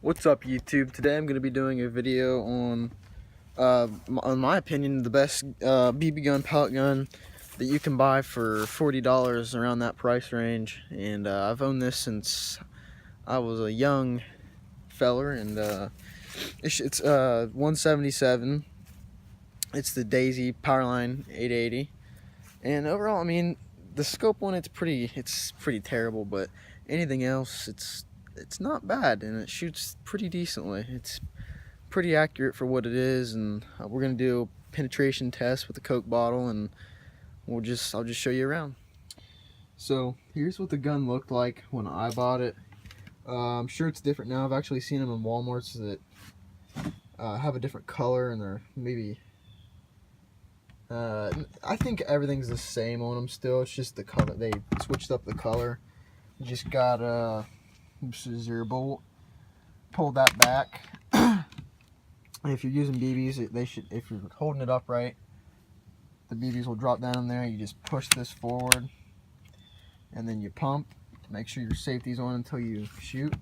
What's up, YouTube? Today I'm going to be doing a video on my opinion, the best BB gun, pellet gun that you can buy for $40, around that price range. And I've owned this since I was a young feller, and it's 177. It's the Daisy powerline 880. And overall, I mean, the scope on it's pretty terrible, but anything else, it's not bad, and it shoots pretty decently. It's pretty accurate for what it is, and we're gonna do a penetration test with a Coke bottle, and I'll just show you around. So here's what the gun looked like when I bought it. I'm sure it's different now. I've actually seen them in Walmarts that have a different color, and they're maybe I think everything's the same on them still. It's just the color. They switched up the color. You just got this is your bolt. Pull that back. If you're using BBs, they should. If you're holding it upright, the BBs will drop down in there. You just push this forward, and then you pump. Make sure your safety's on until you shoot.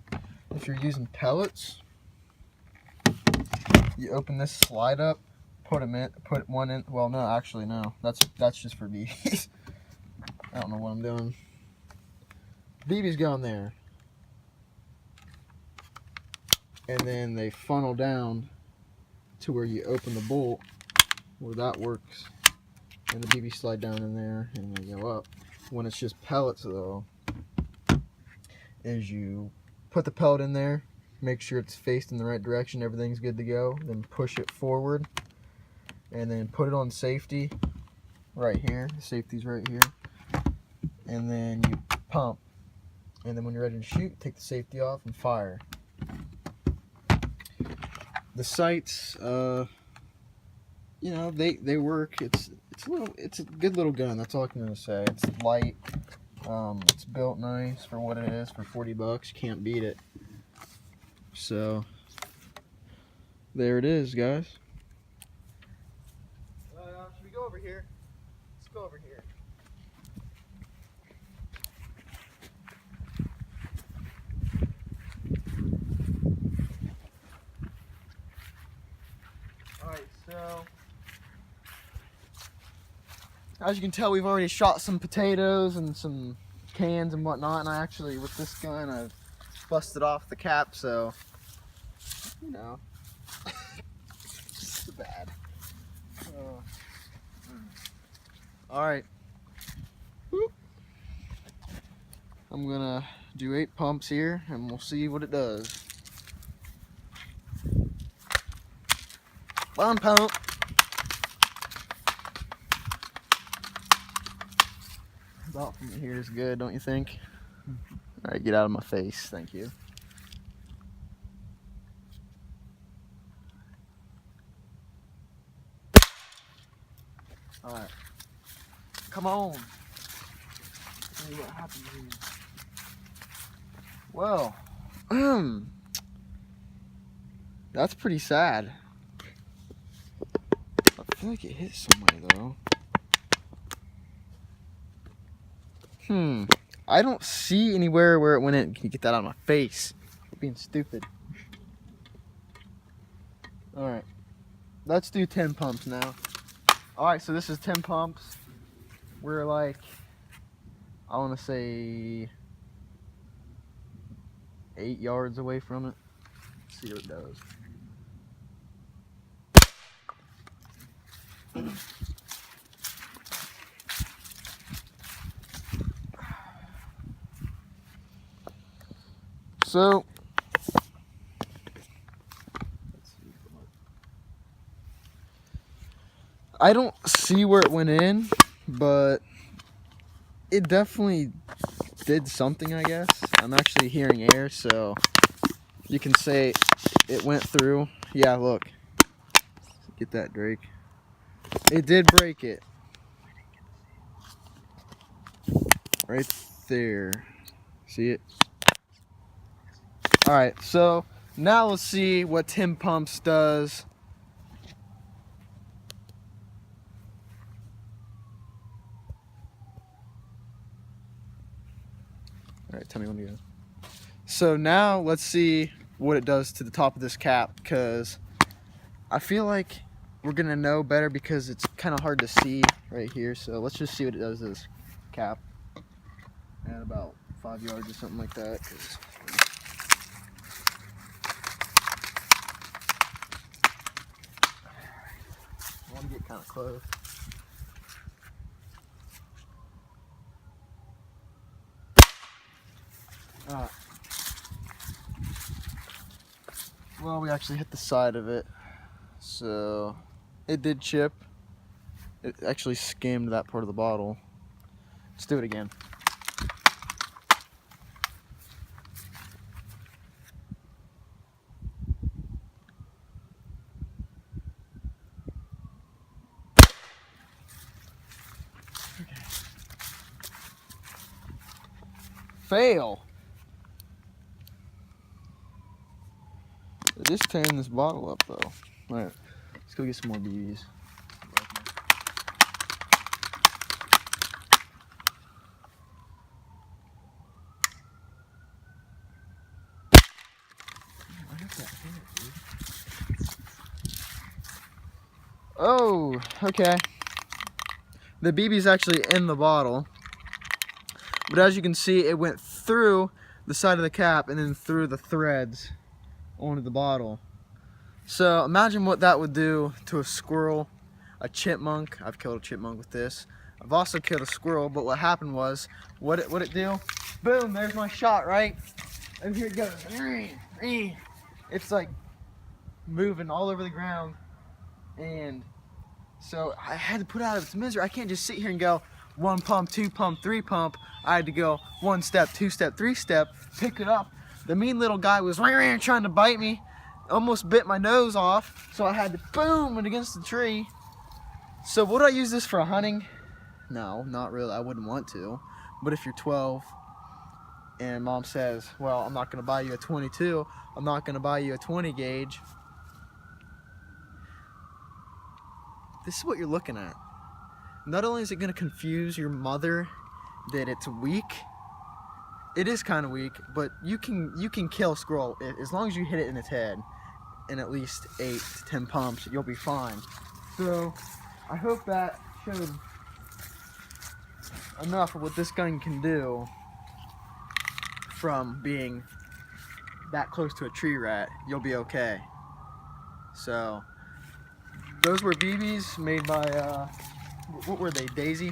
If you're using pellets, you open this slide up. Put one in. Well, no, actually, no. That's just for BBs. I don't know what I'm doing. BBs go in there, and then they funnel down to where you open the bolt, where that works, and the BB slide down in there, and they go up. When it's just pellets, though, is you put the pellet in there, make sure it's faced in the right direction, everything's good to go, then push it forward, and then put it on safety right here. The safety's right here, and then you pump, and then when you're ready to shoot, take the safety off and fire. The sights, you know, they work. It's a good little gun. That's all I'm gonna say. It's light. It's built nice for what it is. For $40, you can't beat it. So there it is, guys. Should we go over here? Let's go over here. Alright, so as you can tell, we've already shot some potatoes and some cans and whatnot, and I actually, with this gun, I've busted off the cap, so, you know, it's too bad. Alright, I'm gonna do 8 pumps here, and we'll see what it does. One pump. About from here is good, don't you think? Alright, get out of my face, thank you. Alright. Come on. See what happens here. Well, that's pretty sad. I feel like it hit somebody though. I don't see anywhere where it went in. Can you get that out of my face? I'm being stupid. Alright. Let's do 10 pumps now. Alright, so this is 10 pumps. We're like, I want to say 8 yards away from it. Let's see what it does. So, I don't see where it went in, but it definitely did something, I guess. I'm actually hearing air, so you can say it went through. Yeah, look. Get that, Drake. It did break it. Right there. See it? Alright, so now let's see what 10 pumps does. Alright, tell me when to go. So now let's see what it does to the top of this cap, because I feel like we're gonna know better because it's kind of hard to see right here. So let's just see what it does to this cap at about 5 yards or something like that. I want to get kind of close. Alright. Well, we actually hit the side of it, so it did chip. It actually skimmed that part of the bottle. Let's do it again. Okay. Fail. It is tearing this bottle up though. Alright, let's go get some more BBs. Oh, okay. The BB's actually in the bottle, but as you can see, it went through the side of the cap and then through the threads onto the bottle. So imagine what that would do to a squirrel, a chipmunk. I've killed a chipmunk with this. I've also killed a squirrel, but what happened was, what it do? Boom, there's my shot, right? And here it goes. It's like moving all over the ground. And so I had to put it out of its misery. I can't just sit here and go 1 pump, 2 pump, 3 pump. I had to go 1 step, 2 step, 3 step, pick it up. The mean little guy was trying to bite me. Almost bit my nose off, so I had to boom it against the tree. So would I use this for hunting? No, not really. I wouldn't want to. But if you're 12 and mom says, well, I'm not going to buy you a 22, I'm not going to buy you a 20 gauge, this is what you're looking at. Not only is it going to confuse your mother that it's weak, it is kind of weak, but you can kill a squirrel as long as you hit it in its head in at least 8 to 10 pumps. You'll be fine. So I hope that showed enough of what this gun can do from being that close to a tree rat. You'll be okay. So those were BBs made by what were they? Daisy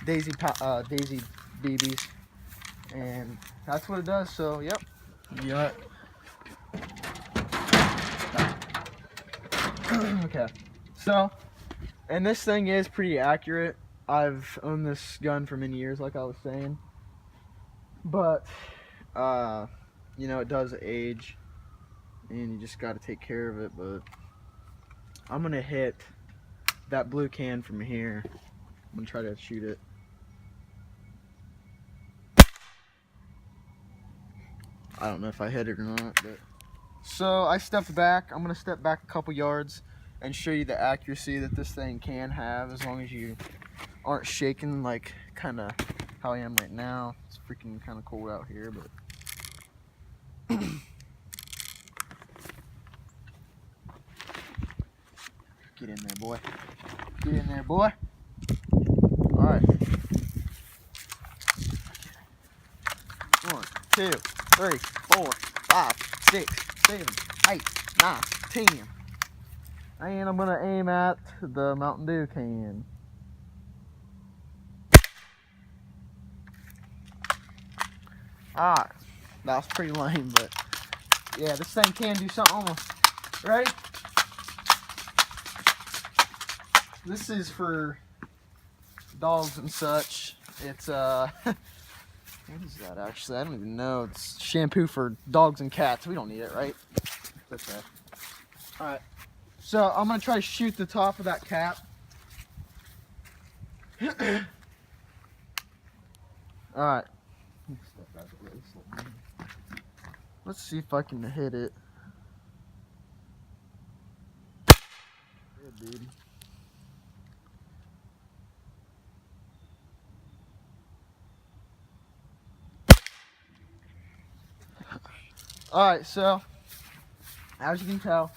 BBs, and that's what it does. So yep, you got okay. So, and this thing is pretty accurate. I've owned this gun for many years, like I was saying, but you know, it does age, and you just got to take care of it. But I'm gonna hit that blue can from here. I'm gonna try to shoot it. I don't know if I hit it or not, but so I stepped back. I'm gonna step back a couple yards and show you the accuracy that this thing can have, as long as you aren't shaking like kind of how I am right now. It's freaking kind of cold out here, but get in there, boy. Get in there, boy. All right. 1, 2, 3, 4, 5, 6, 7, 8, 9, 10. And I'm gonna aim at the Mountain Dew can. Alright, that was pretty lame, but yeah, this thing can do something almost. Right? This is for dogs and such. It's what is that actually? I don't even know. It's shampoo for dogs and cats. We don't need it, right? Okay. Alright. So I'm gonna try to shoot the top of that cap. Alright. Let's see if I can hit it. Good, dude. Alright, so as you can tell,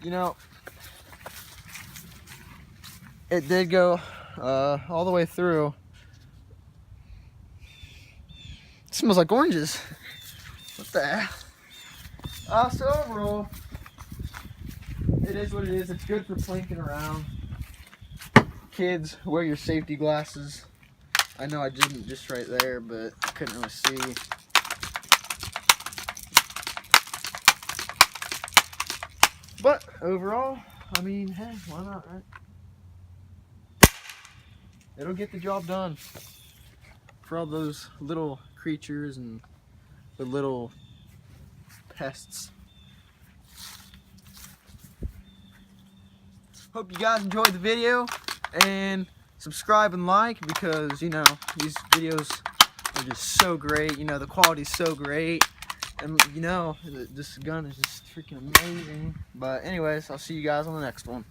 you know, it did go all the way through. It smells like oranges. What the hell? So overall, it is what it is. It's good for plinking around. Kids, wear your safety glasses. I know I didn't just right there, but I couldn't really see. But overall, I mean, hey, why not, right? It'll get the job done for all those little creatures and the little pests. Hope you guys enjoyed the video, and subscribe and like, because, you know, these videos are just so great. You know, the quality's so great, and, you know, this gun is just freaking amazing. But anyways, I'll see you guys on the next one.